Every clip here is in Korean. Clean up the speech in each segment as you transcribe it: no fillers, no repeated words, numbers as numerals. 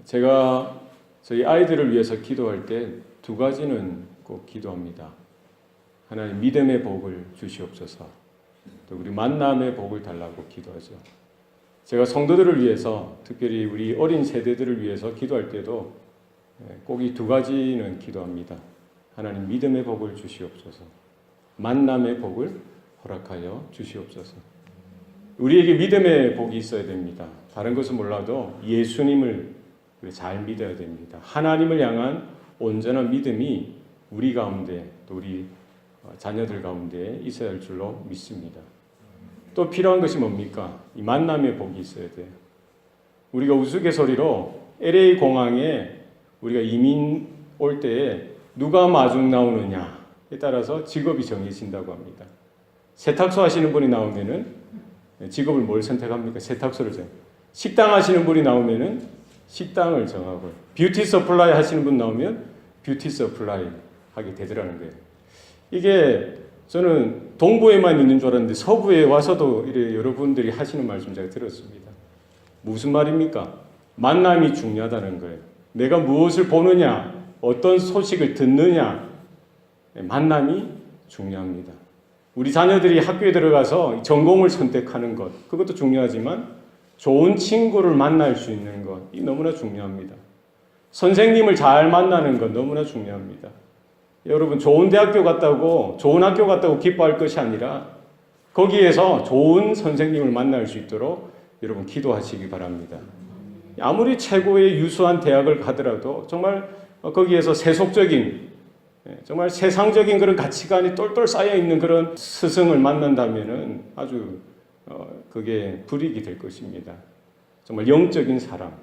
제가 저희 아이들을 위해서 기도할 때 두 가지는 꼭 기도합니다. 하나님 믿음의 복을 주시옵소서. 또 우리 만남의 복을 달라고 기도하죠. 제가 성도들을 위해서, 특별히 우리 어린 세대들을 위해서 기도할 때도 꼭 이 두 가지는 기도합니다. 하나님 믿음의 복을 주시옵소서. 만남의 복을 허락하여 주시옵소서. 우리에게 믿음의 복이 있어야 됩니다. 다른 것은 몰라도 예수님을 잘 믿어야 됩니다. 하나님을 향한 온전한 믿음이 우리 가운데, 또 우리 자녀들 가운데 있어야 할 줄로 믿습니다. 또 필요한 것이 뭡니까? 이 만남의 복이 있어야 돼요. 우리가 우스갯소리로 LA 공항에 우리가 이민 올 때에 누가 마중 나오느냐에 따라서 직업이 정해진다고 합니다. 세탁소 하시는 분이 나오면은 직업을 뭘 선택합니까? 세탁소를 정해요. 식당 하시는 분이 나오면은 식당을 정하고, 뷰티 서플라이 하시는 분 나오면 뷰티 서플라이 하게 되더라는 거예요. 이게 저는 동부에만 있는 줄 알았는데 서부에 와서도 이래 여러분들이 하시는 말씀 제가 들었습니다. 무슨 말입니까? 만남이 중요하다는 거예요. 내가 무엇을 보느냐, 어떤 소식을 듣느냐, 만남이 중요합니다. 우리 자녀들이 학교에 들어가서 전공을 선택하는 것, 그것도 중요하지만 좋은 친구를 만날 수 있는 것, 이 너무나 중요합니다. 선생님을 잘 만나는 것 너무나 중요합니다. 여러분, 좋은 대학교 갔다고, 좋은 학교 갔다고 기뻐할 것이 아니라 거기에서 좋은 선생님을 만날 수 있도록 여러분 기도하시기 바랍니다. 아무리 최고의 유수한 대학을 가더라도 정말 거기에서 세속적인, 정말 세상적인 그런 가치관이 똘똘 쌓여 있는 그런 스승을 만난다면은 아주 그게 불이익이 될 것입니다. 정말 영적인 사람,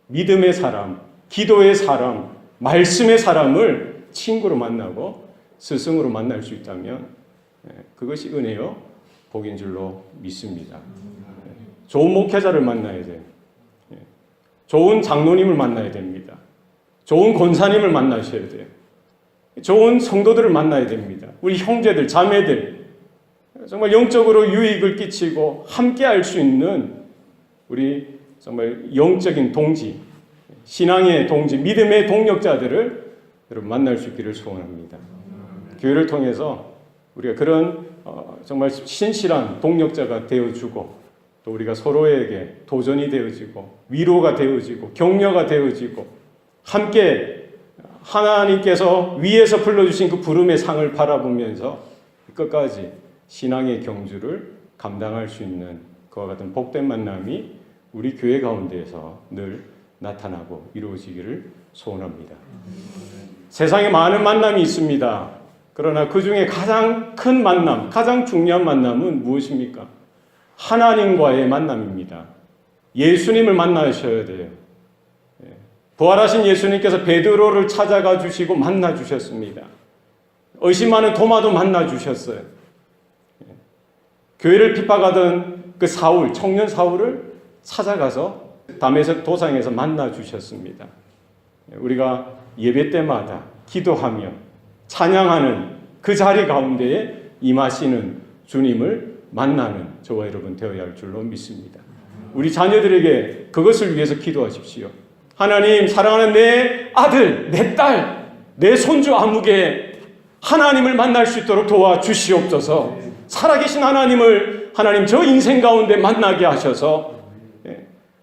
믿음의 사람, 기도의 사람, 말씀의 사람을 친구로 만나고 스승으로 만날 수 있다면 그것이 은혜요 복인 줄로 믿습니다. 좋은 목회자를 만나야 돼요. 좋은 장로님을 만나야 됩니다. 좋은 권사님을 만나셔야 돼요. 좋은 성도들을 만나야 됩니다. 우리 형제들, 자매들, 정말 영적으로 유익을 끼치고 함께 할 수 있는 우리 정말 영적인 동지, 신앙의 동지, 믿음의 동력자들을 여러분 만날 수 있기를 소원합니다. 교회를 통해서 우리가 그런 정말 신실한 동력자가 되어주고, 또 우리가 서로에게 도전이 되어지고 위로가 되어지고 격려가 되어지고, 함께 하나님께서 위에서 불러주신 그 부름의 상을 바라보면서 끝까지 신앙의 경주를 감당할 수 있는 그와 같은 복된 만남이 우리 교회 가운데에서 늘 나타나고 이루어지기를 소원합니다. 세상에 많은 만남이 있습니다. 그러나 그 중에 가장 큰 만남, 가장 중요한 만남은 무엇입니까? 하나님과의 만남입니다. 예수님을 만나셔야 돼요. 부활하신 예수님께서 베드로를 찾아가 주시고 만나 주셨습니다. 의심하는 도마도 만나 주셨어요. 교회를 핍박하던 그 사울, 청년 사울을 찾아가서 다메섹 도상에서 만나 주셨습니다. 우리가 예배 때마다 기도하며 찬양하는 그 자리 가운데에 임하시는 주님을 만나는 저와 여러분 되어야 할 줄로 믿습니다. 우리 자녀들에게 그것을 위해서 기도하십시오. 하나님, 사랑하는 내 아들, 내 딸, 내 손주 아무개 하나님을 만날 수 있도록 도와주시옵소서. 살아계신 하나님을 하나님 저 인생 가운데 만나게 하셔서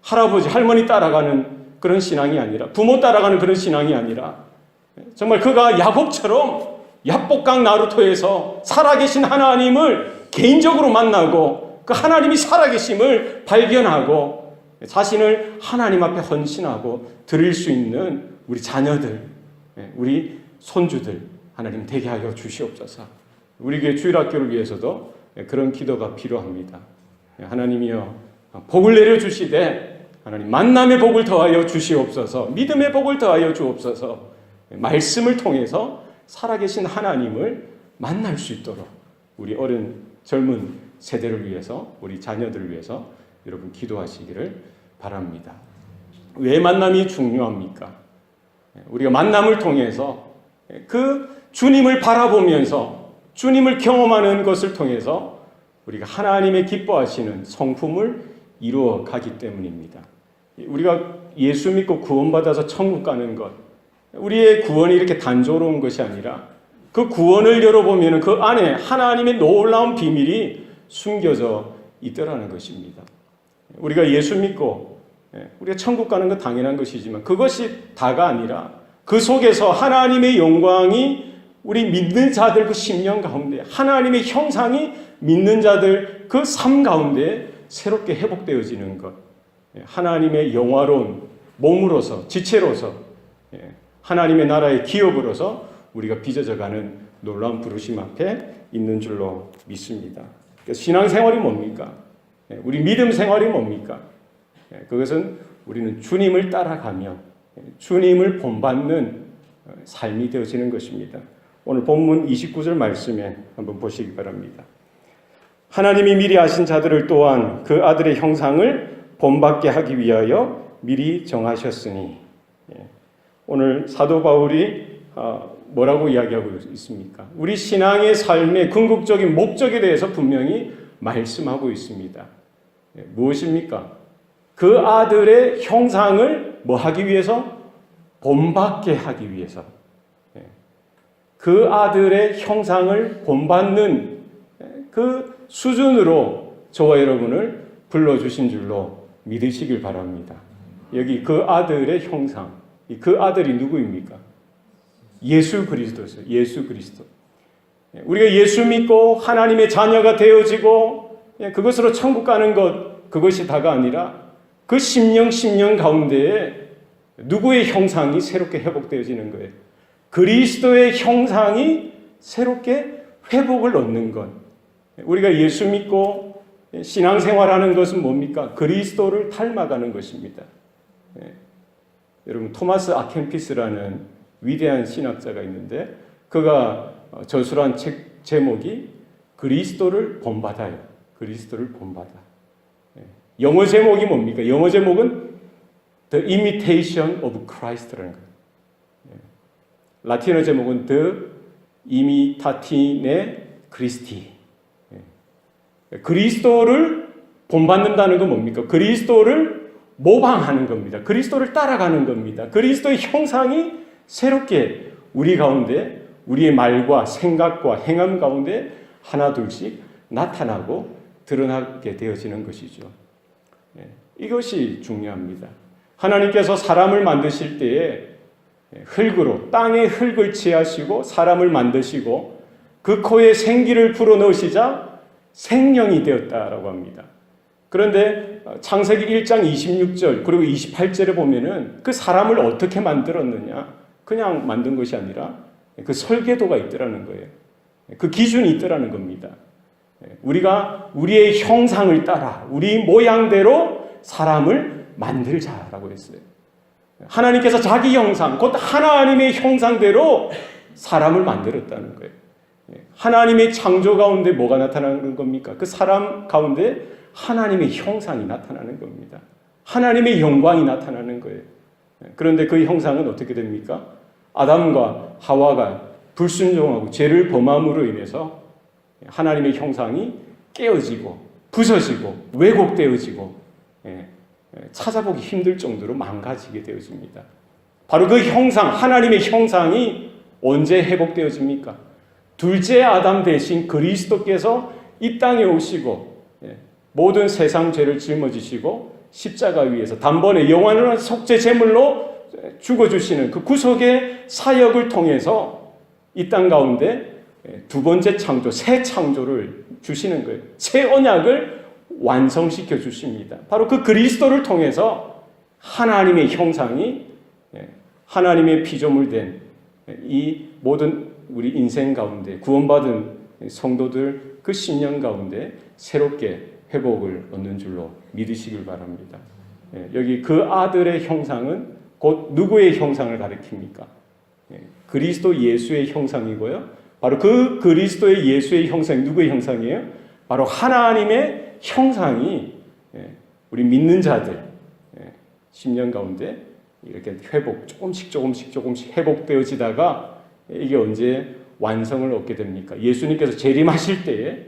할아버지, 할머니 따라가는 그런 신앙이 아니라, 부모 따라가는 그런 신앙이 아니라, 정말 그가 야곱처럼 야복강 나루토에서 살아계신 하나님을 개인적으로 만나고 그 하나님이 살아계심을 발견하고 자신을 하나님 앞에 헌신하고 드릴 수 있는 우리 자녀들, 우리 손주들 하나님 되게 하여 주시옵소서. 우리 교회 주일학교를 위해서도 그런 기도가 필요합니다. 하나님이여 복을 내려주시되 하나님 만남의 복을 더하여 주시옵소서. 믿음의 복을 더하여 주옵소서. 말씀을 통해서 살아계신 하나님을 만날 수 있도록 우리 어른 젊은 세대를 위해서, 우리 자녀들을 위해서 여러분 기도하시기를 바랍니다. 왜 만남이 중요합니까? 우리가 만남을 통해서 그 주님을 바라보면서 주님을 경험하는 것을 통해서 우리가 하나님의 기뻐하시는 성품을 이루어 가기 때문입니다. 우리가 예수 믿고 구원받아서 천국 가는 것, 우리의 구원이 이렇게 단조로운 것이 아니라 그 구원을 열어보면 그 안에 하나님의 놀라운 비밀이 숨겨져 있더라는 것입니다. 우리가 예수 믿고 우리가 천국 가는 건 당연한 것이지만 그것이 다가 아니라 그 속에서 하나님의 영광이 우리 믿는 자들 그 심령 가운데, 하나님의 형상이 믿는 자들 그 삶 가운데 새롭게 회복되어지는 것, 하나님의 영화로운 몸으로서, 지체로서, 하나님의 나라의 기업으로서 우리가 빚어져가는 놀라운 부르심 앞에 있는 줄로 믿습니다. 신앙생활이 뭡니까? 우리 믿음 생활이 뭡니까? 그것은 우리는 주님을 따라가며 주님을 본받는 삶이 되어지는 것입니다. 오늘 본문 29절 말씀에 한번 보시기 바랍니다. 하나님이 미리 아신 자들을 또한 그 아들의 형상을 본받게 하기 위하여 미리 정하셨으니. 오늘 사도 바울이 뭐라고 이야기하고 있습니까? 우리 신앙의 삶의 궁극적인 목적에 대해서 분명히 말씀하고 있습니다. 무엇입니까? 그 아들의 형상을 뭐 하기 위해서? 본받게 하기 위해서. 그 아들의 형상을 본받는 그 수준으로 저와 여러분을 불러주신 줄로 믿으시길 바랍니다. 여기 그 아들의 형상, 그 아들이 누구입니까? 예수 그리스도였어요. 예수 그리스도. 우리가 예수 믿고 하나님의 자녀가 되어지고 그것으로 천국 가는 것, 그것이 다가 아니라 그 심령 가운데에 누구의 형상이 새롭게 회복되어지는 거예요. 그리스도의 형상이 새롭게 회복을 얻는 것. 우리가 예수 믿고 신앙생활하는 것은 뭡니까? 그리스도를 닮아가는 것입니다. 여러분, 토마스 아켄피스라는 위대한 신학자가 있는데 그가 저술한 책 제목이 그리스도를 본받아요. 그리스도를 본받아. 영어 제목이 뭡니까? 영어 제목은 The Imitation of Christ라는 거예요. 라틴어 제목은 The Imitatine Christi. 그리스도를 본받는다는 건 뭡니까? 그리스도를 모방하는 겁니다. 그리스도를 따라가는 겁니다. 그리스도의 형상이 새롭게 우리 가운데, 우리의 말과 생각과 행함 가운데 하나둘씩 나타나고 드러나게 되어지는 것이죠. 이것이 중요합니다. 하나님께서 사람을 만드실 때에 흙으로, 땅의 흙을 취하시고 사람을 만드시고 그 코에 생기를 불어넣으시자 생명이 되었다라고 합니다. 그런데 창세기 1장 26절 그리고 28절에 보면은 그 사람을 어떻게 만들었느냐, 그냥 만든 것이 아니라 그 설계도가 있더라는 거예요. 그 기준이 있더라는 겁니다. 우리가 우리의 형상을 따라 우리 모양대로 사람을 만들자라고 했어요. 하나님께서 자기 형상, 곧 하나님의 형상대로 사람을 만들었다는 거예요. 하나님의 창조 가운데 뭐가 나타나는 겁니까? 그 사람 가운데 하나님의 형상이 나타나는 겁니다. 하나님의 영광이 나타나는 거예요. 그런데 그 형상은 어떻게 됩니까? 아담과 하와가 불순종하고 죄를 범함으로 인해서 하나님의 형상이 깨어지고 부서지고 왜곡되어지고 찾아보기 힘들 정도로 망가지게 되어집니다. 바로 그 형상, 하나님의 형상이 언제 회복되어집니까? 둘째 아담 대신 그리스도께서 이 땅에 오시고 모든 세상 죄를 짊어지시고 십자가 위에서 단번에 영원한 속죄 제물로 죽어주시는 그 구속의 사역을 통해서 이 땅 가운데 두 번째 창조, 새 창조를 주시는 거예요. 새 언약을 완성시켜 주십니다. 바로 그 그리스도를 통해서 하나님의 형상이 하나님의 피조물 된 이 모든 우리 인생 가운데 구원받은 성도들 그 심령 가운데 새롭게 회복을 얻는 줄로 믿으시길 바랍니다. 여기 그 아들의 형상은 곧 누구의 형상을 가리킵니까? 그리스도 예수의 형상이고요. 바로 그 그리스도의 예수의 형상이 누구의 형상이에요? 바로 하나님의 형상이 우리 믿는 자들 심령 가운데 이렇게 회복 조금씩 회복되어지다가 이게 언제 완성을 얻게 됩니까? 예수님께서 재림하실 때에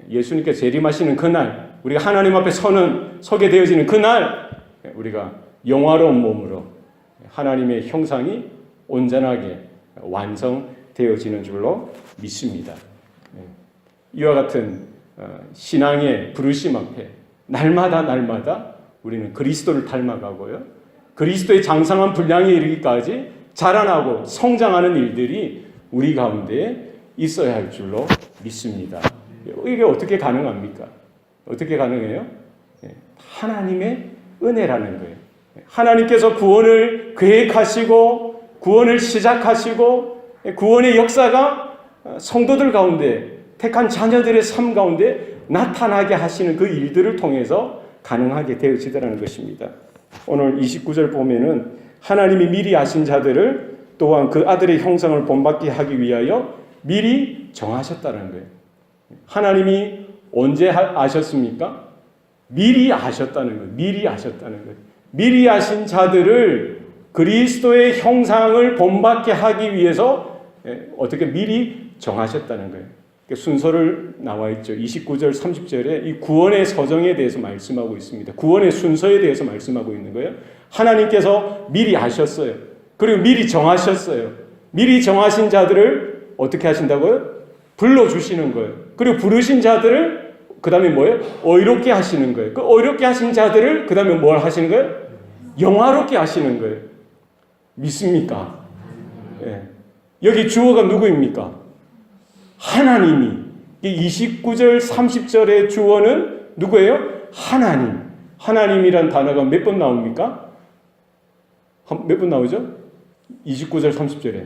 예수님께서 재림하시는 그날 우리가 하나님 앞에 서게 되어지는 그날 우리가 영화로운 몸으로 하나님의 형상이 온전하게 완성되어지는 줄로 믿습니다. 이와 같은 신앙의 부르심 앞에 날마다 우리는 그리스도를 닮아가고요. 그리스도의 장성한 분량에 이르기까지 자라나고 성장하는 일들이 우리 가운데 있어야 할 줄로 믿습니다. 이게 어떻게 가능합니까? 어떻게 가능해요? 하나님의 은혜라는 거예요. 하나님께서 구원을 계획하시고 구원을 시작하시고 구원의 역사가 성도들 가운데 택한 자녀들의 삶 가운데 나타나게 하시는 그 일들을 통해서 가능하게 되어지더라는 것입니다. 오늘 29절 보면은 하나님이 미리 아신 자들을 또한 그 아들의 형상을 본받게 하기 위하여 미리 정하셨다는 거예요. 하나님이 언제 아셨습니까? 미리 아셨다는 거예요. 미리 아셨다는 거예요. 미리 아신 자들을 그리스도의 형상을 본받게 하기 위해서 어떻게 미리 정하셨다는 거예요. 순서를 나와 있죠. 29절, 30절에 이 구원의 서정에 대해서 말씀하고 있습니다. 구원의 순서에 대해서 말씀하고 있는 거예요. 하나님께서 미리 아셨어요. 그리고 미리 정하셨어요. 미리 정하신 자들을 어떻게 하신다고요? 불러주시는 거예요. 그리고 부르신 자들을 그 다음에 뭐예요? 의롭게 하시는 거예요. 그 의롭게 하신 자들을 그 다음에 뭘 하시는 거예요? 영화롭게 하시는 거예요. 믿습니까? 예. 여기 주어가 누구입니까? 하나님이. 29절 30절의 주어는 누구예요? 하나님. 하나님이란 단어가 몇 번 나옵니까? 몇 번 나오죠? 29절 30절에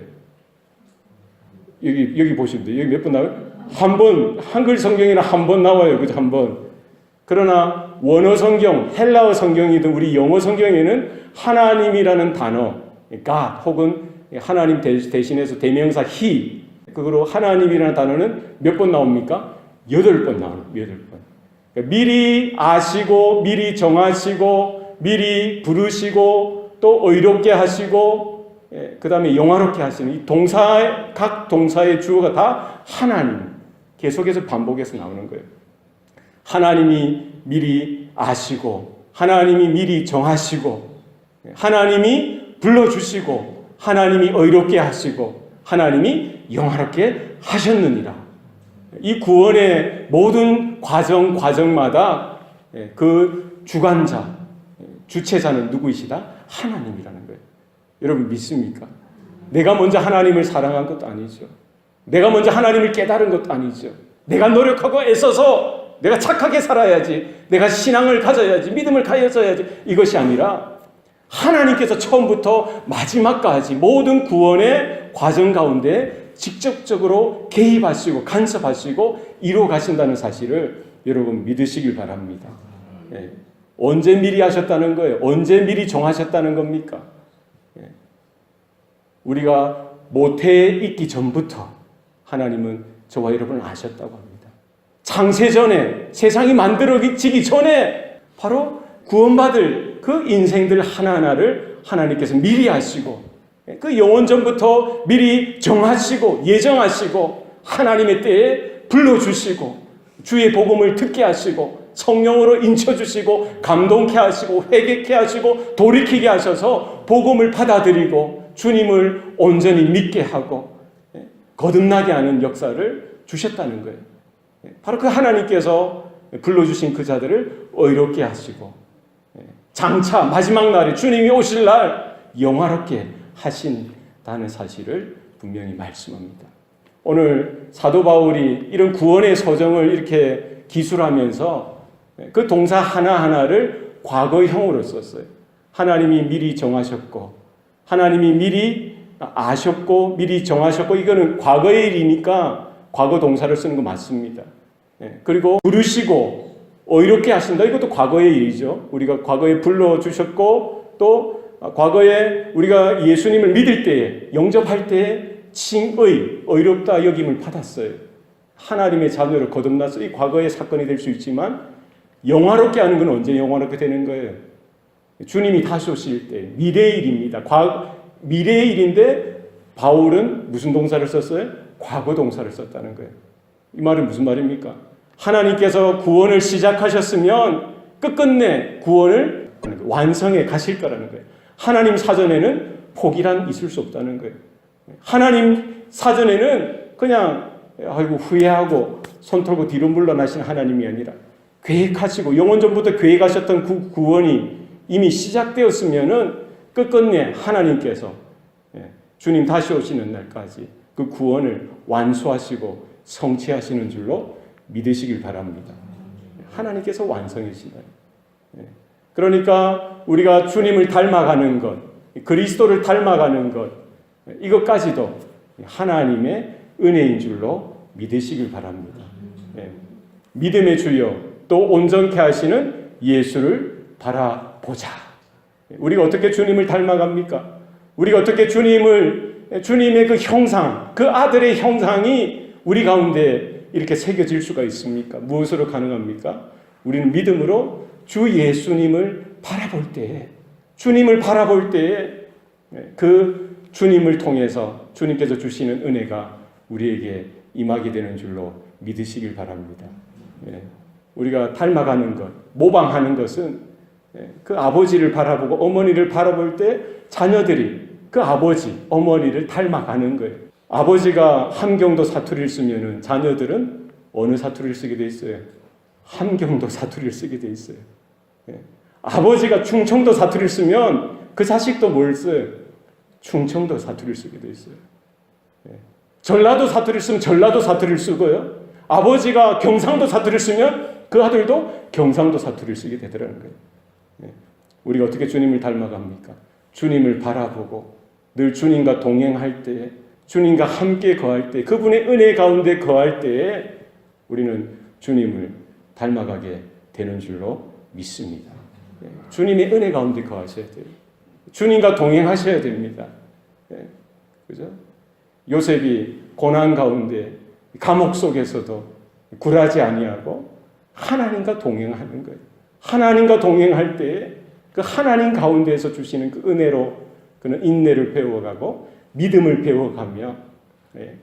여기 보시면 돼요. 여기 몇 번 나와요? 한 번. 한글 성경에는 한 번 나와요. 그죠? 한 번. 그러나 원어 성경, 헬라어 성경이든 우리 영어 성경에는 하나님이라는 단어, God 혹은 하나님 대신해서 대명사 He, 그거로 하나님이라는 단어는 몇 번 나옵니까? 8번 나와요. 8번. 그러니까 미리 아시고, 미리 정하시고, 미리 부르시고, 또 의롭게 하시고, 그 다음에 영화롭게 하시는 이 각 동사의 주어가 다 하나님. 계속해서 반복해서 나오는 거예요. 하나님이 미리 아시고, 하나님이 미리 정하시고, 하나님이 불러주시고, 하나님이 의롭게 하시고, 하나님이 영화롭게 하셨느니라. 이 구원의 모든 과정마다 그 주관자, 주체자는 누구이시다? 하나님이라는 거예요. 여러분 믿습니까? 내가 먼저 하나님을 사랑한 것도 아니죠. 내가 먼저 하나님을 깨달은 것도 아니죠. 내가 노력하고 애써서 내가 착하게 살아야지, 내가 신앙을 가져야지, 믿음을 가져야지, 이것이 아니라 하나님께서 처음부터 마지막까지 모든 구원의 과정 가운데 직접적으로 개입하시고 간섭하시고 이루어 가신다는 사실을 여러분 믿으시길 바랍니다. 언제 미리 하셨다는 거예요? 언제 미리 정하셨다는 겁니까? 우리가 모태에 있기 전부터 하나님은 저와 여러분을 아셨다고 합니다. 창세전에, 세상이 만들어지기 전에 바로 구원받을 그 인생들 하나하나를 하나님께서 미리 아시고, 그 영원전부터 미리 정하시고 예정하시고 하나님의 때에 불러주시고 주의 복음을 듣게 하시고 성령으로 인쳐주시고 감동케 하시고 회개케 하시고 돌이키게 하셔서 복음을 받아들이고 주님을 온전히 믿게 하고 거듭나게 하는 역사를 주셨다는 거예요. 바로 그 하나님께서 불러주신 그 자들을 의롭게 하시고 장차 마지막 날에 주님이 오실 날 영화롭게 하신다는 사실을 분명히 말씀합니다. 오늘 사도 바울이 이런 구원의 서정을 이렇게 기술하면서 그 동사 하나하나를 과거형으로 썼어요. 하나님이 미리 정하셨고, 하나님이 미리 아셨고, 미리 정하셨고, 이거는 과거의 일이니까 과거 동사를 쓰는 거 맞습니다. 그리고 부르시고 의롭게 하신다. 이것도 과거의 일이죠. 우리가 과거에 불러주셨고, 또 과거에 우리가 예수님을 믿을 때에, 영접할 때에 의롭다 여김을 받았어요. 하나님의 자녀로 거듭나서 이 과거의 사건이 될 수 있지만 영화롭게 하는 건 언제 영화롭게 되는 거예요? 주님이 다시 오실 때, 미래의 일입니다. 미래의 일인데 바울은 무슨 동사를 썼어요? 과거 동사를 썼다는 거예요. 이 말은 무슨 말입니까? 하나님께서 구원을 시작하셨으면 끝끝내 구원을 완성에 가실 거라는 거예요. 하나님 사전에는 포기란 있을 수 없다는 거예요. 하나님 사전에는 그냥 아이고 후회하고 손 털고 뒤로 물러나신 하나님이 아니라 계획하시고 영원 전부터 계획하셨던 구원이 이미 시작되었으면은 끝끝내 하나님께서 주님 다시 오시는 날까지 그 구원을 완수하시고 성취하시는 줄로 믿으시길 바랍니다. 하나님께서 완성이시나요? 그러니까 우리가 주님을 닮아가는 것, 그리스도를 닮아가는 것, 이것까지도 하나님의 은혜인 줄로 믿으시길 바랍니다. 믿음의 주여 또 온전케 하시는 예수를 바라보자. 우리가 어떻게 주님을 닮아갑니까? 우리가 어떻게 주님의 그 형상, 그 아들의 형상이 우리 가운데 이렇게 새겨질 수가 있습니까? 무엇으로 가능합니까? 우리는 믿음으로 주 예수님을 바라볼 때에, 주님을 바라볼 때에 그 주님을 통해서 주님께서 주시는 은혜가 우리에게 임하게 되는 줄로 믿으시길 바랍니다. 우리가 닮아가는 것, 모방하는 것은 그 아버지를 바라보고 어머니를 바라볼 때 자녀들이 그 아버지, 어머니를 닮아가는 거예요. 아버지가 함경도 사투리를 쓰면은 자녀들은 어느 사투리를 쓰게 돼 있어요? 함경도 사투리를 쓰게 돼 있어요. 아버지가 충청도 사투리를 쓰면 그 자식도 뭘 써요? 충청도 사투리를 쓰게 돼 있어요. 전라도 사투리를 쓰면 전라도 사투리를 쓰고요. 아버지가 경상도 사투리를 쓰면 그 아들도 경상도 사투리를 쓰게 되더라는 거예요. 우리가 어떻게 주님을 닮아갑니까? 주님을 바라보고 늘 주님과 동행할 때에, 주님과 함께 거할 때, 그분의 은혜 가운데 거할 때에 우리는 주님을 닮아가게 되는 줄로 믿습니다. 주님의 은혜 가운데 거하셔야 돼요. 주님과 동행하셔야 됩니다. 그죠? 요셉이 고난 가운데 감옥 속에서도 굴하지 아니하고 하나님과 동행하는 거예요. 하나님과 동행할 때에 그 하나님 가운데에서 주시는 그 은혜로 그는 인내를 배워가고 믿음을 배워가며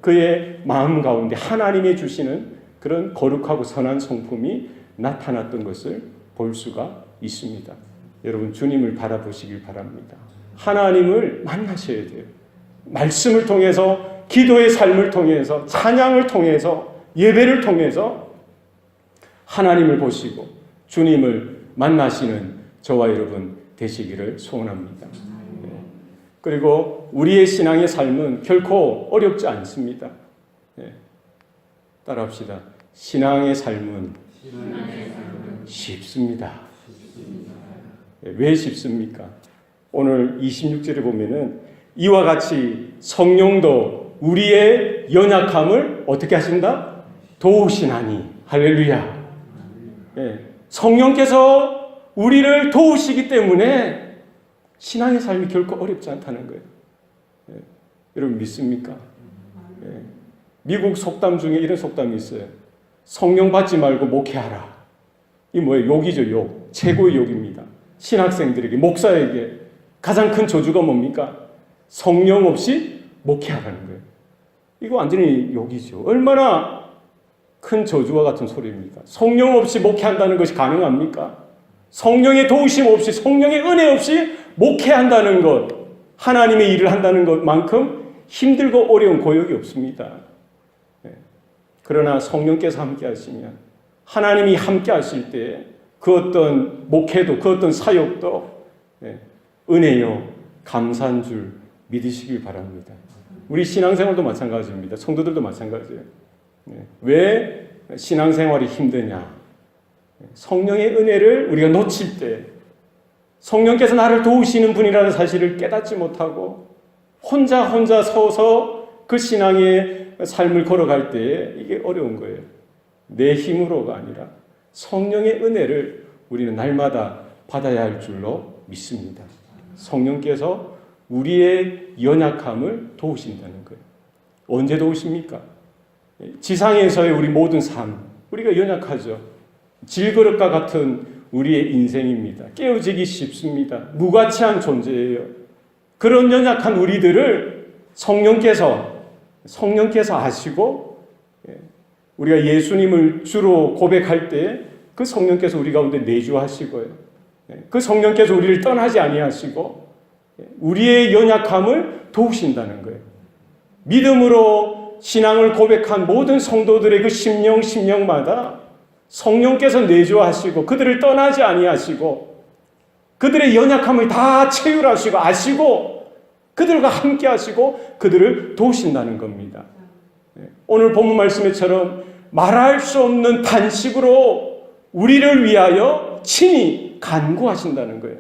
그의 마음 가운데 하나님이 주시는 그런 거룩하고 선한 성품이 나타났던 것을 볼 수가 있습니다. 여러분 주님을 바라보시길 바랍니다. 하나님을 만나셔야 돼요. 말씀을 통해서, 기도의 삶을 통해서, 찬양을 통해서, 예배를 통해서 하나님을 보시고 주님을 만나시는 저와 여러분 되시기를 소원합니다. 그리고 우리의 신앙의 삶은 결코 어렵지 않습니다. 따라합시다. 신앙의 삶은 쉽습니다. 왜 쉽습니까? 오늘 26절에 보면은 이와 같이 성령도 우리의 연약함을 어떻게 하신다? 도우시나니. 할렐루야. 성령께서 우리를 도우시기 때문에 신앙의 삶이 결코 어렵지 않다는 거예요. 여러분 믿습니까? 미국 속담 중에 이런 속담이 있어요. 성령 받지 말고 목회하라. 이 뭐예요? 욕이죠, 욕. 최고의 욕입니다. 신학생들에게, 목사에게 가장 큰 저주가 뭡니까? 성령 없이 목회하라는 거예요. 이거 완전히 욕이죠. 얼마나 큰 저주와 같은 소리입니까? 성령 없이 목회한다는 것이 가능합니까? 성령의 도우심 없이, 성령의 은혜 없이 목회한다는 것, 하나님의 일을 한다는 것만큼 힘들고 어려운 고역이 없습니다. 그러나 성령께서 함께 하시면, 하나님이 함께 하실 때 그 어떤 목회도, 그 어떤 사역도 은혜요, 감사한 줄 믿으시길 바랍니다. 우리 신앙생활도 마찬가지입니다. 성도들도 마찬가지예요. 왜 신앙생활이 힘드냐? 성령의 은혜를 우리가 놓칠 때, 성령께서 나를 도우시는 분이라는 사실을 깨닫지 못하고 혼자 서서 그 신앙의 삶을 걸어갈 때 이게 어려운 거예요. 내 힘으로가 아니라 성령의 은혜를 우리는 날마다 받아야 할 줄로 믿습니다. 성령께서 우리의 연약함을 도우신다는 거예요. 언제 도우십니까? 지상에서의 우리 모든 삶, 우리가 연약하죠. 질그릇과 같은 우리의 인생입니다. 깨어지기 쉽습니다. 무가치한 존재예요. 그런 연약한 우리들을 성령께서 아시고 우리가 예수님을 주로 고백할 때 그 성령께서 우리 가운데 내주하시고요. 그 성령께서 우리를 떠나지 아니하시고 우리의 연약함을 도우신다는 거예요. 믿음으로 신앙을 고백한 모든 성도들의 그 심령마다 성령께서 내주하시고 그들을 떠나지 아니하시고 그들의 연약함을 다 채울하시고 아시고 그들과 함께 하시고 그들을 도우신다는 겁니다. 오늘 본문 말씀처럼 말할 수 없는 탄식으로 우리를 위하여 친히 간구하신다는 거예요.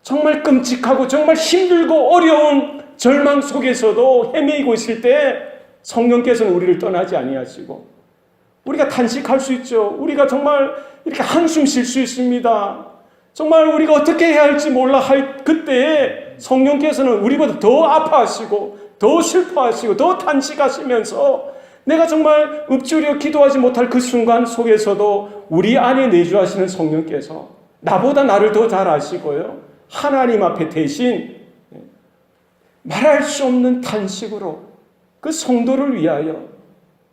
정말 끔찍하고 정말 힘들고 어려운 절망 속에서도 헤매이고 있을 때 성령께서는 우리를 떠나지 아니하시고 우리가 탄식할 수 있죠. 우리가 정말 이렇게 한숨 쉴 수 있습니다. 정말 우리가 어떻게 해야 할지 몰라 할 그때에 성령께서는 우리보다 더 아파하시고 더 슬퍼하시고 더 탄식하시면서 내가 정말 읊조려 기도하지 못할 그 순간 속에서도 우리 안에 내주하시는 성령께서 나보다 나를 더 잘 아시고요. 하나님 앞에 대신 말할 수 없는 탄식으로 그 성도를 위하여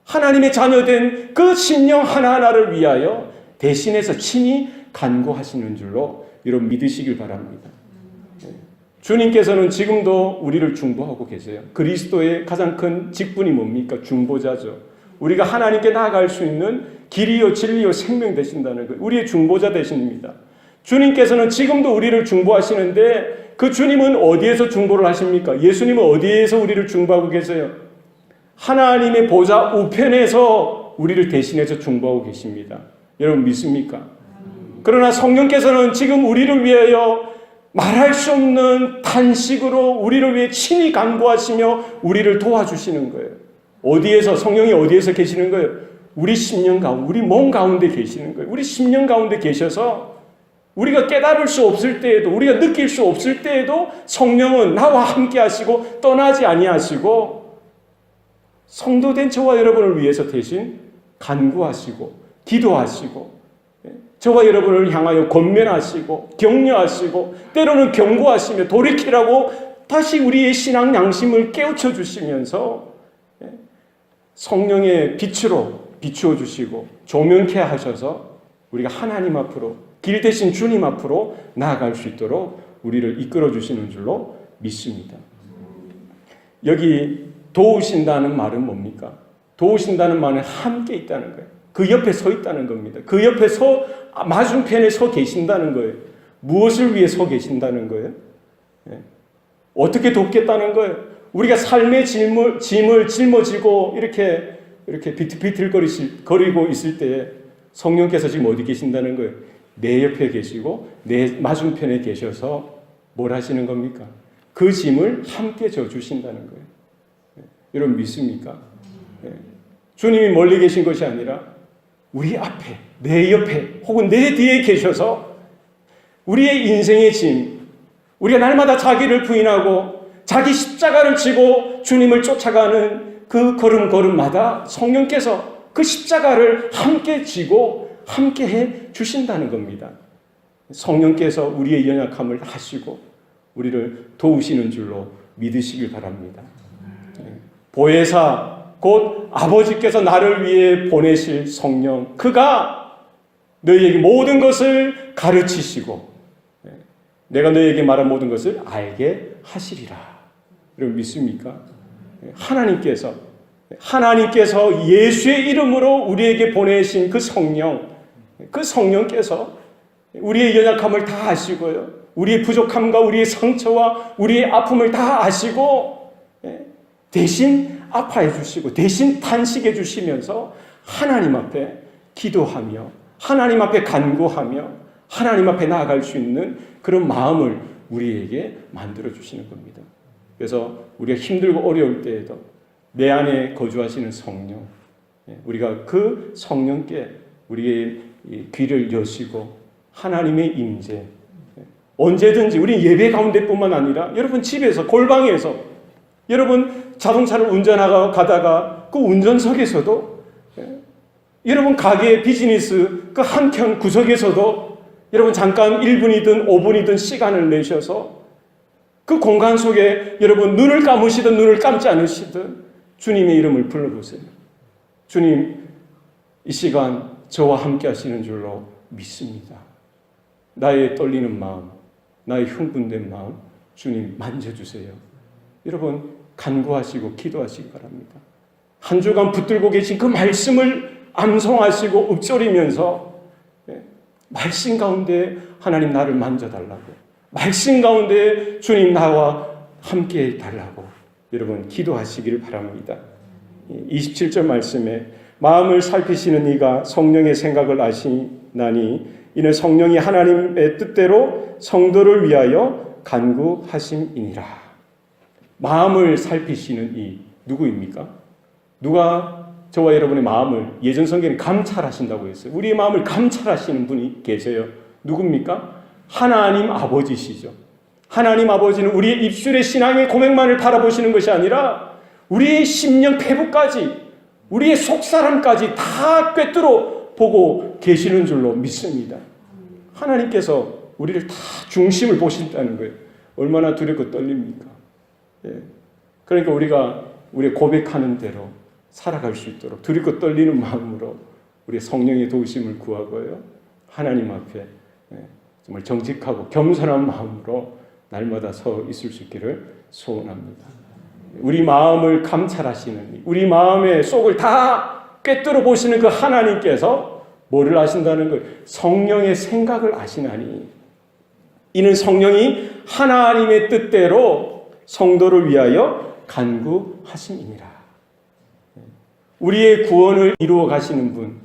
하나님의 자녀된 그 심령 하나하나를 위하여 대신해서 친히 간구하시는 줄로 여러분 믿으시길 바랍니다. 주님께서는 지금도 우리를 중보하고 계세요. 그리스도의 가장 큰 직분이 뭡니까? 중보자죠. 우리가 하나님께 나아갈 수 있는 길이요 진리요 생명 되신다는 거예요. 우리의 중보자 되십니다. 주님께서는 지금도 우리를 중보하시는데 그 주님은 어디에서 중보를 하십니까? 예수님은 어디에서 우리를 중보하고 계세요? 하나님의 보좌 우편에서 우리를 대신해서 중보하고 계십니다. 여러분 믿습니까? 그러나 성령께서는 지금 우리를 위하여 말할 수 없는 탄식으로 우리를 위해 친히 간구하시며 우리를 도와주시는 거예요. 어디에서 성령이 어디에서 계시는 거예요? 우리 심령 가운데, 우리 몸 가운데 계시는 거예요. 우리 심령 가운데 계셔서 우리가 깨달을 수 없을 때에도 우리가 느낄 수 없을 때에도 성령은 나와 함께 하시고 떠나지 아니하시고 성도된 저와 여러분을 위해서 대신 간구하시고 기도하시고 저와 여러분을 향하여 권면하시고 격려하시고 때로는 경고하시며 돌이키라고 다시 우리의 신앙 양심을 깨우쳐 주시면서 성령의 빛으로 비추어 주시고 조명케 하셔서 우리가 하나님 앞으로 길 대신 주님 앞으로 나아갈 수 있도록 우리를 이끌어 주시는 줄로 믿습니다. 여기 도우신다는 말은 뭡니까? 도우신다는 말은 함께 있다는 거예요. 그 옆에 서 있다는 겁니다. 그 옆에 맞은편에 서 계신다는 거예요. 무엇을 위해 서 계신다는 거예요? 어떻게 돕겠다는 거예요? 우리가 삶의 짐을 짊어지고 이렇게 비틀비틀거리고 있을 때 성령께서 지금 어디 계신다는 거예요? 내 옆에 계시고 내 맞은편에 계셔서 뭘 하시는 겁니까? 그 짐을 함께 져주신다는 거예요. 여러분 믿습니까? 주님이 멀리 계신 것이 아니라 우리 앞에, 내 옆에 혹은 내 뒤에 계셔서 우리의 인생의 짐, 우리가 날마다 자기를 부인하고 자기 십자가를 지고 주님을 쫓아가는 그 걸음걸음마다 성령께서 그 십자가를 함께 지고 함께 해 주신다는 겁니다. 성령께서 우리의 연약함을 하시고 우리를 도우시는 줄로 믿으시길 바랍니다. 보혜사 곧 아버지께서 나를 위해 보내실 성령, 그가 너희에게 모든 것을 가르치시고 내가 너희에게 말한 모든 것을 알게 하시리라. 여러분 믿습니까? 하나님께서 예수의 이름으로 우리에게 보내신 그 성령께서 우리의 연약함을 다 아시고요, 우리의 부족함과 우리의 상처와 우리의 아픔을 다 아시고 대신 아파해 주시고 대신 탄식해 주시면서 하나님 앞에 기도하며 하나님 앞에 간구하며 하나님 앞에 나아갈 수 있는 그런 마음을 우리에게 만들어 주시는 겁니다. 그래서 우리가 힘들고 어려울 때에도 내 안에 거주하시는 성령, 우리가 그 성령께 우리의 귀를 여시고 하나님의 임재, 언제든지 우리 예배 가운데뿐만 아니라 여러분 집에서 골방에서 여러분 자동차를 운전하고 가다가 그 운전석에서도 여러분 가게 비즈니스 그 한켠 구석에서도 여러분 잠깐 1분이든 5분이든 시간을 내셔서 그 공간 속에 여러분 눈을 감으시든 눈을 감지 않으시든 주님의 이름을 불러보세요. 주님, 이 시간 저와 함께 하시는 줄로 믿습니다. 나의 떨리는 마음, 나의 흥분된 마음 주님 만져주세요. 여러분 간구하시고 기도하시기 바랍니다. 한 주간 붙들고 계신 그 말씀을 암송하시고 읊조리면서 말씀 가운데 하나님 나를 만져달라고, 말씀 가운데 주님 나와 함께 해달라고 여러분 기도하시기를 바랍니다. 27절 말씀에 마음을 살피시는 이가 성령의 생각을 아시나니 이는 성령이 하나님의 뜻대로 성도를 위하여 간구하심이니라. 마음을 살피시는 이 누구입니까? 누가 저와 여러분의 마음을 예전 성경에 감찰하신다고 했어요. 우리의 마음을 감찰하시는 분이 계세요. 누굽니까? 하나님 아버지시죠. 하나님 아버지는 우리의 입술의 신앙의 고백만을 바라보시는 것이 아니라 우리의 심령 배부까지, 우리의 속사람까지 다 꿰뚫어 보고 계시는 줄로 믿습니다. 하나님께서 우리를 다 중심을 보신다는 거예요. 얼마나 두렵고 떨립니까? 그러니까 우리가 우리의 고백하는 대로 살아갈 수 있도록 두렵고 떨리는 마음으로 우리의 성령의 도우심을 구하고요. 하나님 앞에 정말 정직하고 겸손한 마음으로 날마다 서 있을 수 있기를 소원합니다. 우리 마음을 감찰하시는, 우리 마음의 속을 다 꿰뚫어 보시는 그 하나님께서 뭐를 아신다는 거예요? 성령의 생각을 아시나니 이는 성령이 하나님의 뜻대로 성도를 위하여 간구하심이니라. 우리의 구원을 이루어 가시는 분,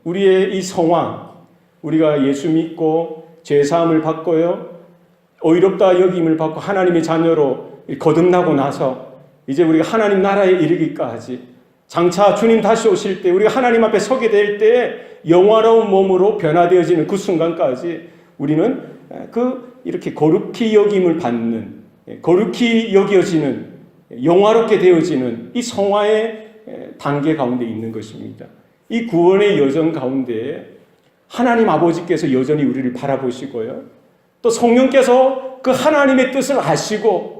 우리의 이 상황, 우리가 예수 믿고 죄사함을 받고요, 의롭다 여김을 받고 하나님의 자녀로 거듭나고 나서 이제 우리가 하나님 나라에 이르기까지, 장차 주님 다시 오실 때 우리가 하나님 앞에 서게 될 때 영화로운 몸으로 변화되어지는 그 순간까지 우리는 이렇게 거룩히 여김을 받는, 거룩히 여겨지는, 영화롭게 되어지는 이 성화의 단계 가운데 있는 것입니다. 이 구원의 여정 가운데 하나님 아버지께서 여전히 우리를 바라보시고요, 또 성령께서 그 하나님의 뜻을 아시고,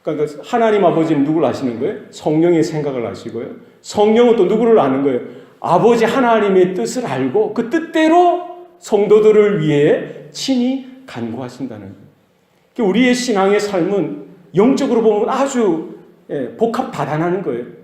그러니까 하나님 아버지는 누구를 아시는 거예요? 성령의 생각을 아시고요, 성령은 또 누구를 아는 거예요? 아버지 하나님의 뜻을 알고 그 뜻대로 성도들을 위해 친히 간구하신다는 거예요. 우리의 신앙의 삶은 영적으로 보면 아주 복합다단한 거예요.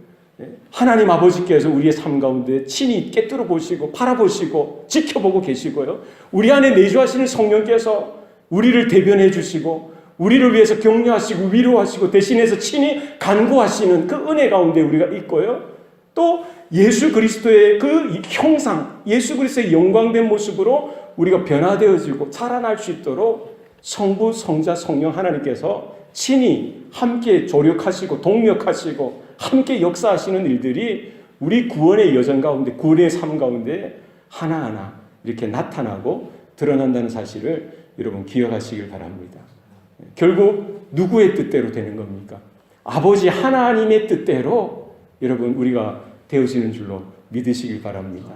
하나님 아버지께서 우리의 삶 가운데 친히 꿰뚫어 보시고 바라보시고 지켜보고 계시고요, 우리 안에 내주하시는 성령께서 우리를 대변해 주시고 우리를 위해서 격려하시고 위로하시고 대신해서 친히 간구하시는 그 은혜 가운데 우리가 있고요, 또 예수 그리스도의 그 형상, 예수 그리스도의 영광된 모습으로 우리가 변화되어지고 자라날 수 있도록 성부, 성자, 성령 하나님께서 친히 함께 조력하시고 동력하시고 함께 역사하시는 일들이 우리 구원의 여정 가운데, 구원의 삶 가운데 하나하나 이렇게 나타나고 드러난다는 사실을 여러분 기억하시길 바랍니다. 결국 누구의 뜻대로 되는 겁니까? 아버지 하나님의 뜻대로 여러분 우리가 되어지는 줄로 믿으시길 바랍니다.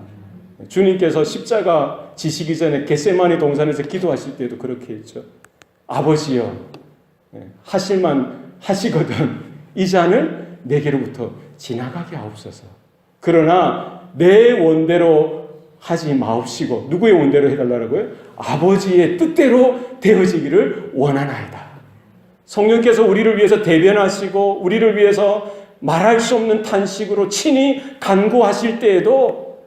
주님께서 십자가 지시기 전에 겟세마네 동산에서 기도하실 때도 그렇게 했죠. 아버지여, 하실만 하시거든 이 잔을 내게로부터 지나가게 하옵소서. 그러나 내 원대로 하지 마옵시고, 누구의 원대로 해달라고요? 아버지의 뜻대로 되어지기를 원하나이다. 성령께서 우리를 위해서 대변하시고 우리를 위해서 말할 수 없는 탄식으로 친히 간구하실 때에도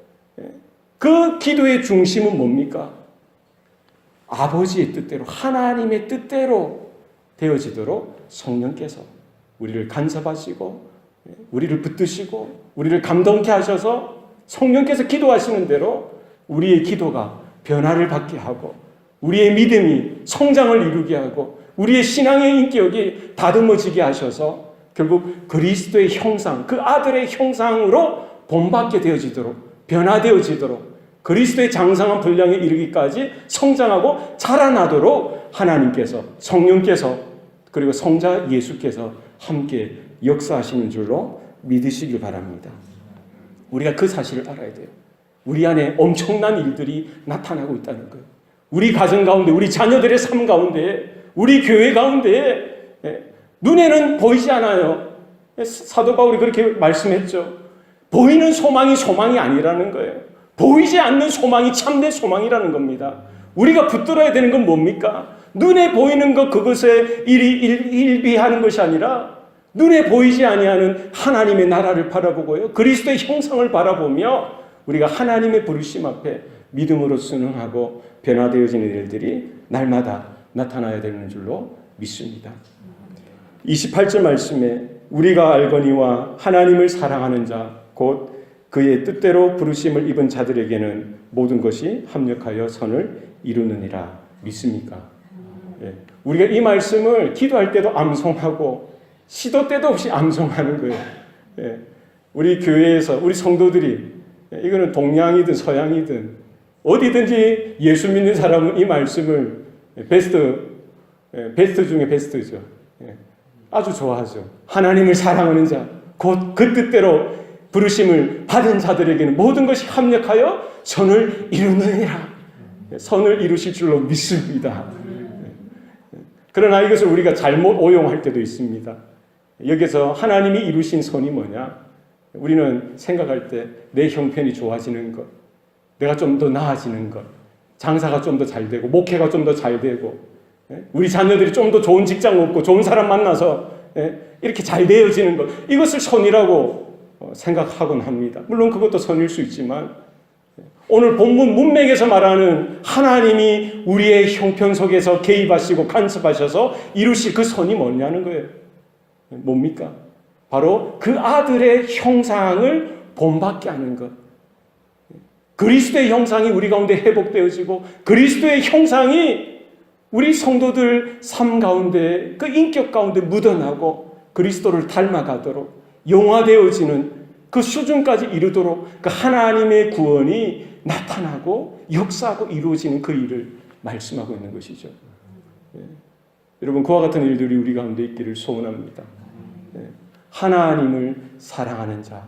그 기도의 중심은 뭡니까? 아버지의 뜻대로, 하나님의 뜻대로 되어지도록 성령께서 우리를 간섭하시고 우리를 붙드시고 우리를 감동케 하셔서 성령께서 기도하시는 대로 우리의 기도가 변화를 받게 하고 우리의 믿음이 성장을 이루게 하고 우리의 신앙의 인격이 다듬어지게 하셔서 결국 그리스도의 형상, 그 아들의 형상으로 본받게 되어지도록, 변화되어지도록, 그리스도의 장성한 분량에 이르기까지 성장하고 자라나도록 하나님께서, 성령께서, 그리고 성자 예수께서 함께 역사하시는 줄로 믿으시길 바랍니다. 우리가 그 사실을 알아야 돼요. 우리 안에 엄청난 일들이 나타나고 있다는 거예요. 우리 가정 가운데, 우리 자녀들의 삶 가운데, 우리 교회 가운데 눈에는 보이지 않아요. 사도 바울이 그렇게 말씀했죠. 보이는 소망이 소망이 아니라는 거예요. 보이지 않는 소망이 참된 소망이라는 겁니다. 우리가 붙들어야 되는 건 뭡니까? 눈에 보이는 것 그것에 일비하는 것이 아니라 눈에 보이지 아니하는 하나님의 나라를 바라보고요. 그리스도의 형상을 바라보며 우리가 하나님의 부르심 앞에 믿음으로 순응하고 변화되어지는 일들이 날마다 나타나야 되는 줄로 믿습니다. 28절 말씀에 우리가 알거니와 하나님을 사랑하는 자 곧 그의 뜻대로 부르심을 입은 자들에게는 모든 것이 합력하여 선을 이루느니라. 믿습니까? 예. 우리가 이 말씀을 기도할 때도 암송하고 시도 때도 없이 암송하는 거예요. 예. 우리 교회에서 우리 성도들이 이거는 동양이든 서양이든 어디든지 예수 믿는 사람은 이 말씀을 베스트 중에 베스트죠. 예. 아주 좋아하죠. 하나님을 사랑하는 자, 곧 그 뜻대로 부르심을 받은 자들에게는 모든 것이 합력하여 선을 이루느니라. 선을 이루실 줄로 믿습니다. 그러나 이것을 우리가 잘못 오용할 때도 있습니다. 여기서 하나님이 이루신 선이 뭐냐? 우리는 생각할 때 내 형편이 좋아지는 것, 내가 좀 더 나아지는 것, 장사가 좀 더 잘 되고 목회가 좀 더 잘 되고 우리 자녀들이 좀 더 좋은 직장 얻고 좋은 사람 만나서 이렇게 잘 되어지는 것, 이것을 선이라고 생각하곤 합니다. 물론 그것도 선일 수 있지만 오늘 본문 문맥에서 말하는 하나님이 우리의 형편 속에서 개입하시고 간섭하셔서 이루실 그 선이 뭐냐는 거예요. 뭡니까? 바로 그 아들의 형상을 본받게 하는 것. 그리스도의 형상이 우리 가운데 회복되어지고 그리스도의 형상이 우리 성도들 삶 가운데 그 인격 가운데 묻어나고 그리스도를 닮아가도록 영화되어지는 그 수준까지 이르도록 그 하나님의 구원이 나타나고 역사하고 이루어지는 그 일을 말씀하고 있는 것이죠. 예. 여러분 그와 같은 일들이 우리 가운데 있기를 소원합니다. 예. 하나님을 사랑하는 자,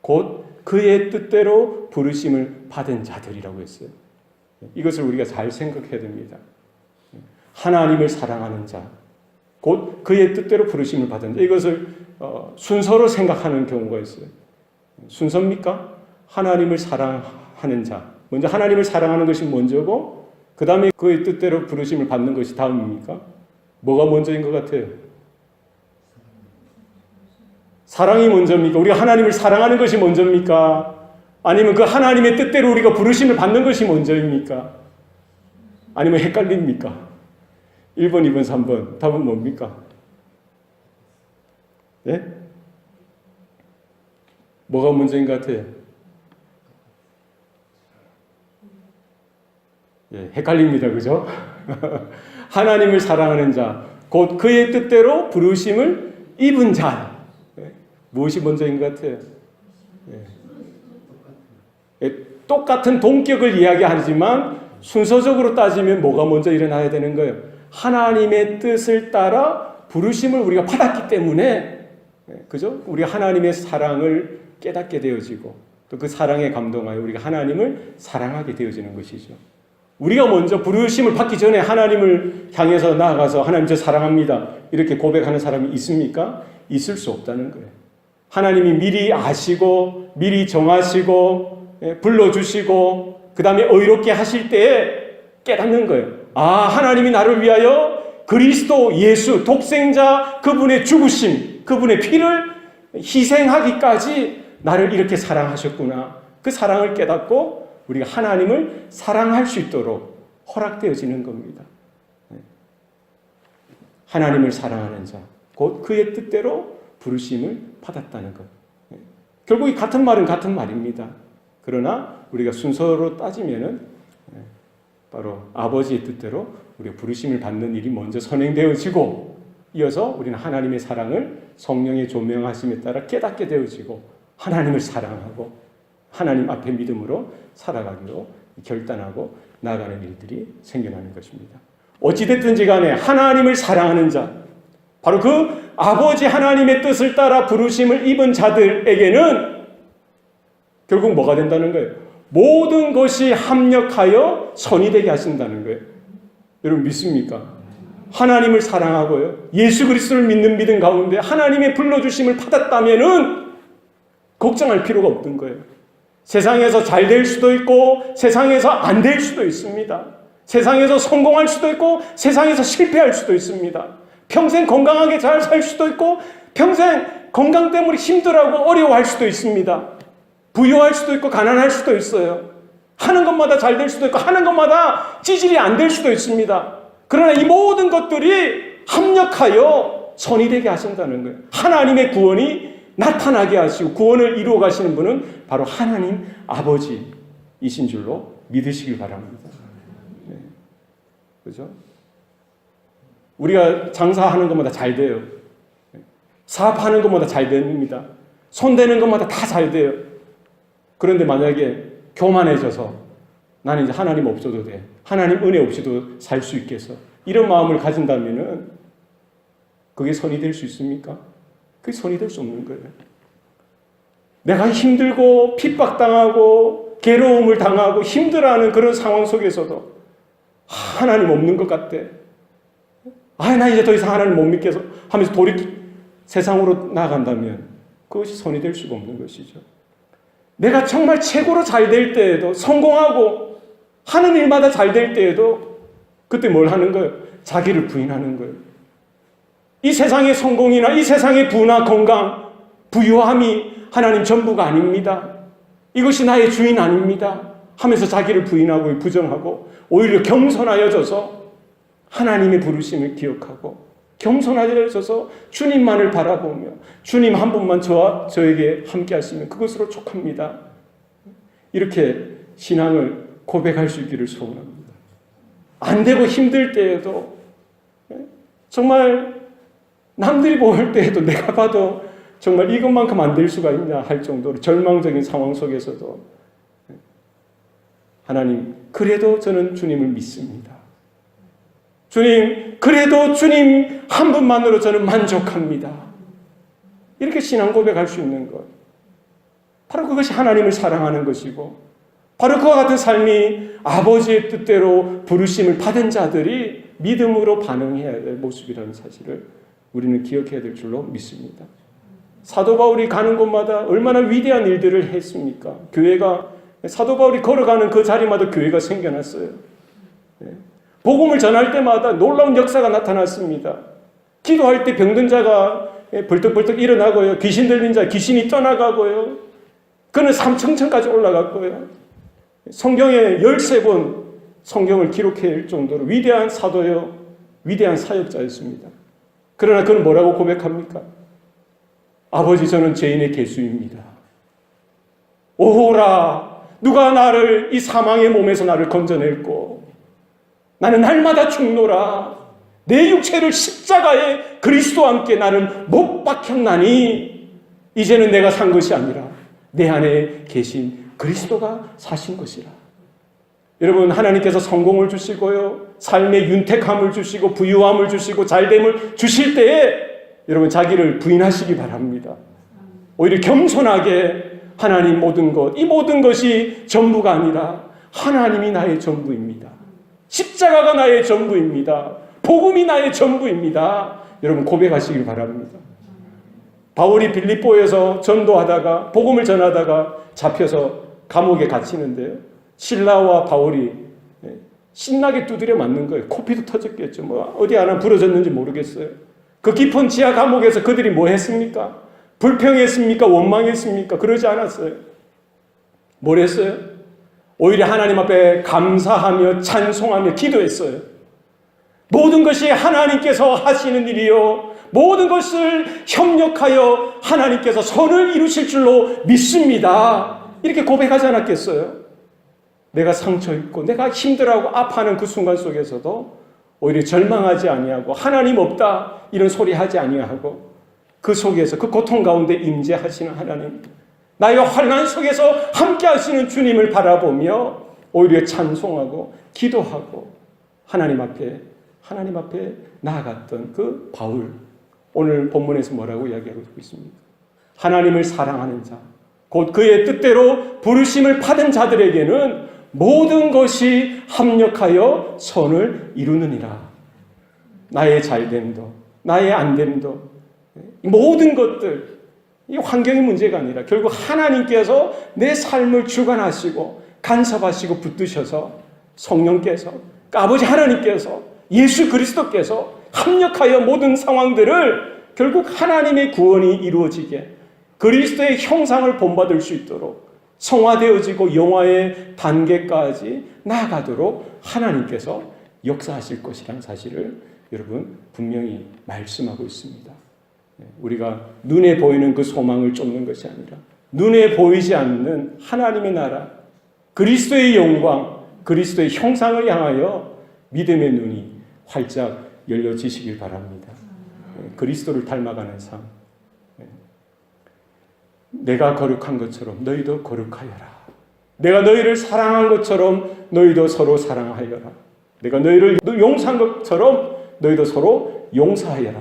곧 그의 뜻대로 부르심을 받은 자들이라고 했어요. 이것을 우리가 잘 생각해야 됩니다. 하나님을 사랑하는 자, 곧 그의 뜻대로 부르심을 받은 자. 이것을 순서로 생각하는 경우가 있어요. 순서입니까? 하나님을 사랑하는 자. 먼저 하나님을 사랑하는 것이 먼저고 그 다음에 그의 뜻대로 부르심을 받는 것이 다음입니까? 뭐가 먼저인 것 같아요? 사랑이 먼저입니까? 우리가 하나님을 사랑하는 것이 먼저입니까? 아니면 그 하나님의 뜻대로 우리가 부르심을 받는 것이 먼저입니까? 아니면 헷갈립니까? 1번, 2번, 3번 답은 뭡니까? 예? 뭐가 문제인 것 같아요? 예, 헷갈립니다. 그죠? 하나님을 사랑하는 자, 곧 그의 뜻대로 부르심을 입은 자. 예, 무엇이 먼저인 것 같아요? 예, 똑같은 동격을 이야기하지만 순서적으로 따지면 뭐가 먼저 일어나야 되는 거예요? 하나님의 뜻을 따라 부르심을 우리가 받았기 때문에 그죠? 우리가 하나님의 사랑을 깨닫게 되어지고 또 그 사랑에 감동하여 우리가 하나님을 사랑하게 되어지는 것이죠. 우리가 먼저 부르심을 받기 전에 하나님을 향해서 나아가서 하나님 저 사랑합니다 이렇게 고백하는 사람이 있습니까? 있을 수 없다는 거예요. 하나님이 미리 아시고 미리 정하시고 불러주시고 그 다음에 의롭게 하실 때에 깨닫는 거예요. 아, 하나님이 나를 위하여 그리스도 예수 독생자 그분의 죽으심 그분의 피를 희생하기까지 나를 이렇게 사랑하셨구나. 그 사랑을 깨닫고 우리가 하나님을 사랑할 수 있도록 허락되어지는 겁니다. 하나님을 사랑하는 자, 곧 그의 뜻대로 부르심을 받았다는 것. 결국 이 같은 말은 같은 말입니다. 그러나 우리가 순서로 따지면은 바로 아버지의 뜻대로 우리가 부르심을 받는 일이 먼저 선행되어지고 이어서 우리는 하나님의 사랑을 성령의 조명하심에 따라 깨닫게 되어지고 하나님을 사랑하고 하나님 앞에 믿음으로 살아가기로 결단하고 나아가는 일들이 생겨나는 것입니다. 어찌됐든지 간에 하나님을 사랑하는 자, 바로 그 아버지 하나님의 뜻을 따라 부르심을 입은 자들에게는 결국 뭐가 된다는 거예요? 모든 것이 합력하여 선이 되게 하신다는 거예요. 여러분 믿습니까? 하나님을 사랑하고요, 예수 그리스도를 믿는 믿음 가운데 하나님의 불러주심을 받았다면은 걱정할 필요가 없는 거예요. 세상에서 잘 될 수도 있고 세상에서 안 될 수도 있습니다. 세상에서 성공할 수도 있고 세상에서 실패할 수도 있습니다. 평생 건강하게 잘 살 수도 있고 평생 건강 때문에 힘들어하고 어려워할 수도 있습니다. 부유할 수도 있고 가난할 수도 있어요. 하는 것마다 잘 될 수도 있고 하는 것마다 찌질이 안 될 수도 있습니다. 그러나 이 모든 것들이 합력하여 선이 되게 하신다는 거예요. 하나님의 구원이 나타나게 하시고 구원을 이루어 가시는 분은 바로 하나님 아버지이신 줄로 믿으시길 바랍니다. 네. 그죠? 우리가 장사하는 것마다 잘 돼요. 사업하는 것마다 잘 됩니다. 손대는 것마다 다 잘 돼요. 그런데 만약에 교만해져서 나는 이제 하나님 없어도 돼. 하나님 은혜 없이도 살 수 있겠어. 이런 마음을 가진다면은 그게 선이 될 수 있습니까? 그게 선이 될 수 없는 거예요. 내가 힘들고 핍박당하고 괴로움을 당하고 힘들어하는 그런 상황 속에서도 하나님 없는 것 같대. 나 이제 더 이상 하나님 못 믿겠어 하면서 세상으로 나간다면 그것이 선이 될 수가 없는 것이죠. 내가 정말 최고로 잘 될 때에도 성공하고 하는 일마다 잘 될 때에도 그때 뭘 하는 거예요? 자기를 부인하는 거예요. 이 세상의 성공이나 이 세상의 부나 건강, 부유함이 하나님 전부가 아닙니다. 이것이 나의 주인 아닙니다. 하면서 자기를 부인하고 부정하고 오히려 겸손하여져서 하나님의 부르심을 기억하고 겸손하여져서 주님만을 바라보며 주님 한 분만 저에게 함께 하시면 그것으로 족합니다. 이렇게 신앙을 고백할 수 있기를 소원합니다. 안 되고 힘들 때에도 정말 남들이 볼 때에도 내가 봐도 정말 이것만큼 안 될 수가 있냐 할 정도로 절망적인 상황 속에서도 하나님 그래도 저는 주님을 믿습니다. 주님 그래도 주님 한 분만으로 저는 만족합니다. 이렇게 신앙 고백할 수 있는 것 바로 그것이 하나님을 사랑하는 것이고 바로 그와 같은 삶이 아버지의 뜻대로 부르심을 받은 자들이 믿음으로 반응해야 될 모습이라는 사실을 우리는 기억해야 될 줄로 믿습니다. 사도 바울이 가는 곳마다 얼마나 위대한 일들을 했습니까? 교회가 사도 바울이 걸어가는 그 자리마다 교회가 생겨났어요. 복음을 전할 때마다 놀라운 역사가 나타났습니다. 기도할 때 병든 자가 벌떡벌떡 일어나고요. 귀신 들린 자 귀신이 떠나가고요. 그는 삼층천까지 올라갔고요. 성경에 13권 성경을 기록할 정도로 위대한 사도요. 위대한 사역자였습니다. 그러나 그는 뭐라고 고백합니까? 아버지 저는 죄인의 개수입니다. 오호라 누가 나를 이 사망의 몸에서 나를 건져낼꼬 나는 날마다 죽노라 내 육체를 십자가에 그리스도와 함께 나는 못 박혔나니 이제는 내가 산 것이 아니라 내 안에 계신 그리스도가 사신 것이라. 여러분 하나님께서 성공을 주시고요 삶의 윤택함을 주시고 부유함을 주시고 잘됨을 주실 때에 여러분 자기를 부인하시기 바랍니다. 오히려 겸손하게 하나님 모든 것 이 모든 것이 전부가 아니라 하나님이 나의 전부입니다. 십자가가 나의 전부입니다. 복음이 나의 전부입니다. 여러분 고백하시길 바랍니다. 바울이 빌립보에서 전도하다가 복음을 전하다가 잡혀서 감옥에 갇히는데요. 신라와 바울이 신나게 두드려 맞는 거예요. 코피도 터졌겠죠. 어디 하나 부러졌는지 모르겠어요. 그 깊은 지하 감옥에서 그들이 뭐 했습니까? 불평했습니까? 원망했습니까? 그러지 않았어요. 뭘 했어요? 오히려 하나님 앞에 감사하며 찬송하며 기도했어요. 모든 것이 하나님께서 하시는 일이요 모든 것을 협력하여 하나님께서 선을 이루실 줄로 믿습니다. 이렇게 고백하지 않았겠어요? 내가 상처 입고 내가 힘들어하고 아파하는 그 순간 속에서도 오히려 절망하지 아니하고 하나님 없다 이런 소리 하지 아니하고 그 속에서 그 고통 가운데 임재하시는 하나님 나의 환난 속에서 함께 하시는 주님을 바라보며 오히려 찬송하고 기도하고 하나님 앞에 나아갔던 그 바울 오늘 본문에서 뭐라고 이야기하고 있습니까? 하나님을 사랑하는 자 곧 그의 뜻대로 부르심을 받은 자들에게는 모든 것이 합력하여 선을 이루느니라. 나의 잘됨도 나의 안됨도 모든 것들 이 환경의 문제가 아니라 결국 하나님께서 내 삶을 주관하시고 간섭하시고 붙드셔서 성령께서 아버지 하나님께서, 예수 그리스도께서 합력하여 모든 상황들을 결국 하나님의 구원이 이루어지게, 그리스도의 형상을 본받을 수 있도록 성화되어지고 영화의 단계까지 나아가도록 하나님께서 역사하실 것이라는 사실을 여러분 분명히 말씀하고 있습니다. 우리가 눈에 보이는 그 소망을 쫓는 것이 아니라 눈에 보이지 않는 하나님의 나라, 그리스도의 영광, 그리스도의 형상을 향하여 믿음의 눈이 활짝 열려지시길 바랍니다. 그리스도를 닮아가는 삶. 내가 거룩한 것처럼 너희도 거룩하여라. 내가 너희를 사랑한 것처럼 너희도 서로 사랑하여라. 내가 너희를 용서한 것처럼 너희도 서로 용서하여라.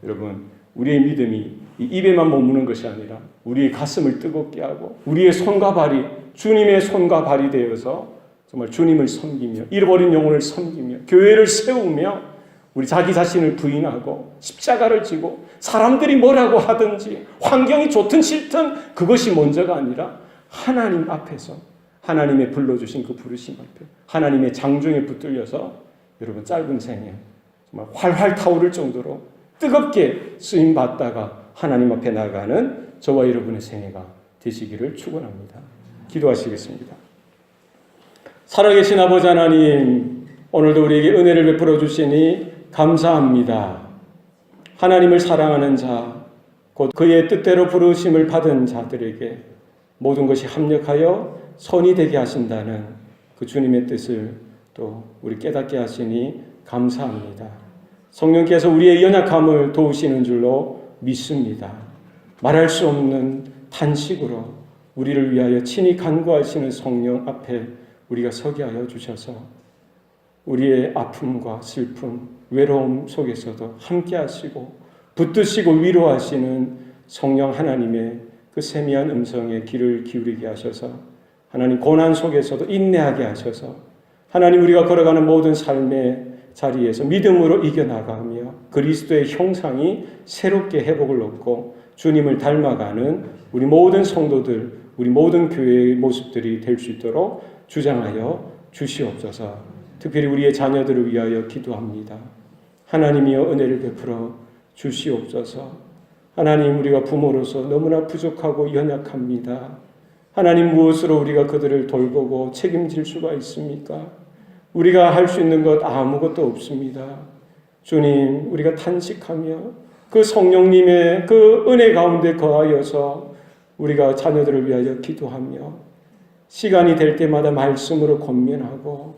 여러분, 우리의 믿음이 입에만 머무는 것이 아니라 우리의 가슴을 뜨겁게 하고 우리의 손과 발이 주님의 손과 발이 되어서 정말 주님을 섬기며 잃어버린 영혼을 섬기며 교회를 세우며 우리 자기 자신을 부인하고 십자가를 지고 사람들이 뭐라고 하든지 환경이 좋든 싫든 그것이 먼저가 아니라 하나님 앞에서 하나님의 불러주신 그 부르심 앞에 하나님의 장중에 붙들려서 여러분 짧은 생에 정말 활활 타오를 정도로 뜨겁게 쓰임받다가 하나님 앞에 나아가는 저와 여러분의 생애가 되시기를 축원합니다. 기도하시겠습니다. 살아계신 아버지 하나님, 오늘도 우리에게 은혜를 베풀어 주시니 감사합니다. 하나님을 사랑하는 자, 곧 그의 뜻대로 부르심을 받은 자들에게 모든 것이 합력하여 선이 되게 하신다는 그 주님의 뜻을 또 우리 깨닫게 하시니 감사합니다. 성령께서 우리의 연약함을 도우시는 줄로 믿습니다. 말할 수 없는 탄식으로 우리를 위하여 친히 간구하시는 성령 앞에 우리가 서게 하여 주셔서 우리의 아픔과 슬픔, 외로움 속에서도 함께 하시고 붙드시고 위로하시는 성령 하나님의 그 세미한 음성에 귀를 기울이게 하셔서 하나님 고난 속에서도 인내하게 하셔서 하나님 우리가 걸어가는 모든 삶의 자리에서 믿음으로 이겨나가며 그리스도의 형상이 새롭게 회복을 얻고 주님을 닮아가는 우리 모든 성도들, 우리 모든 교회의 모습들이 될 수 있도록 주장하여 주시옵소서. 특별히 우리의 자녀들을 위하여 기도합니다. 하나님이여 은혜를 베풀어 주시옵소서. 하나님, 우리가 부모로서 너무나 부족하고 연약합니다. 하나님, 무엇으로 우리가 그들을 돌보고 책임질 수가 있습니까? 우리가 할 수 있는 것 아무것도 없습니다. 주님, 우리가 탄식하며 그 성령님의 그 은혜 가운데 거하여서 우리가 자녀들을 위하여 기도하며 시간이 될 때마다 말씀으로 권면하고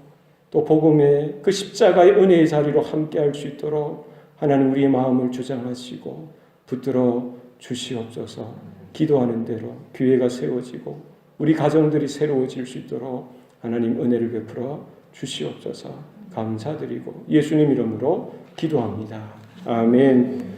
또 복음의 그 십자가의 은혜의 자리로 함께 할 수 있도록 하나님 우리의 마음을 주장하시고 붙들어 주시옵소서. 기도하는 대로 교회가 세워지고 우리 가정들이 새로워질 수 있도록 하나님 은혜를 베풀어 주시옵소서. 감사드리고 예수님 이름으로 기도합니다. 아멘.